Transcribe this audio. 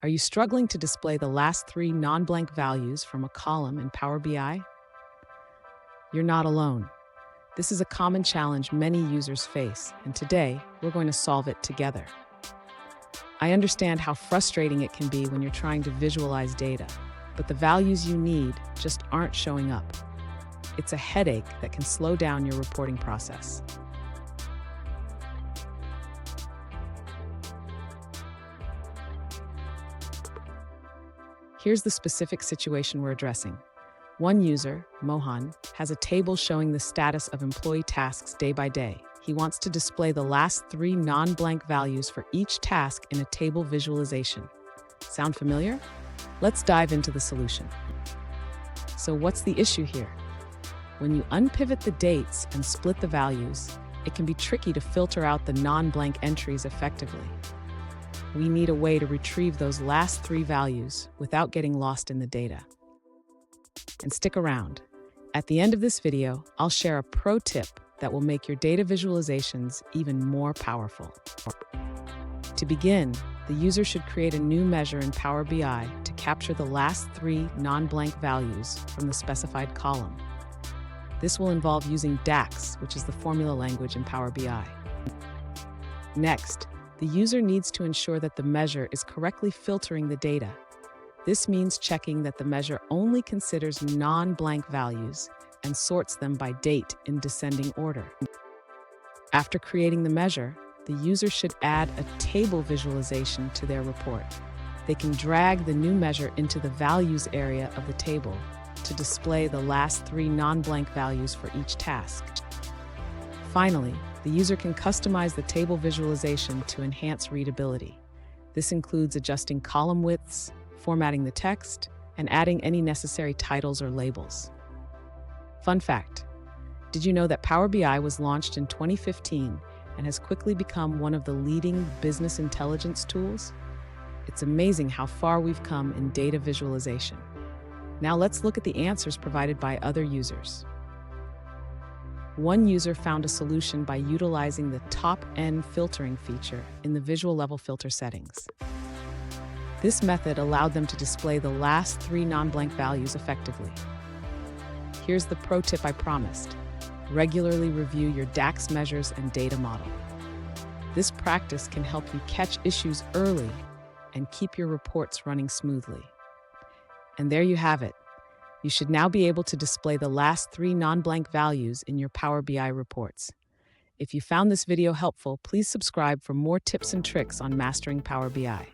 Are you struggling to display the last three non-blank values from a column in Power BI? You're not alone. This is a common challenge many users face, and today we're going to solve it together. I understand how frustrating it can be when you're trying to visualize data, but the values you need just aren't showing up. It's a headache that can slow down your reporting process. Here's the specific situation we're addressing. One user, Mohan, has a table showing the status of employee tasks day by day. He wants to display the last three non-blank values for each task in a table visualization. Sound familiar? Let's dive into the solution. So what's the issue here? When you unpivot the dates and split the values, it can be tricky to filter out the non-blank entries effectively. We need a way to retrieve those last three values without getting lost in the data. And stick around. At the end of this video, I'll share a pro tip that will make your data visualizations even more powerful. To begin, the user should create a new measure in Power BI to capture the last three non-blank values from the specified column. This will involve using DAX, which is the formula language in Power BI. Next, the user needs to ensure that the measure is correctly filtering the data. This means checking that the measure only considers non-blank values and sorts them by date in descending order. After creating the measure, the user should add a table visualization to their report. They can drag the new measure into the values area of the table to display the last three non-blank values for each task. Finally, the user can customize the table visualization to enhance readability. This includes adjusting column widths, formatting the text, and adding any necessary titles or labels. Fun fact: did you know that Power BI was launched in 2015 and has quickly become one of the leading business intelligence tools? It's amazing how far we've come in data visualization. Now let's look at the answers provided by other users. One user found a solution by utilizing the top-N filtering feature in the visual level filter settings. This method allowed them to display the last three non-blank values effectively. Here's the pro tip I promised. Regularly review your DAX measures and data model. This practice can help you catch issues early and keep your reports running smoothly. And there you have it. You should now be able to display the last three non-blank values in your Power BI reports. If you found this video helpful, please subscribe for more tips and tricks on mastering Power BI.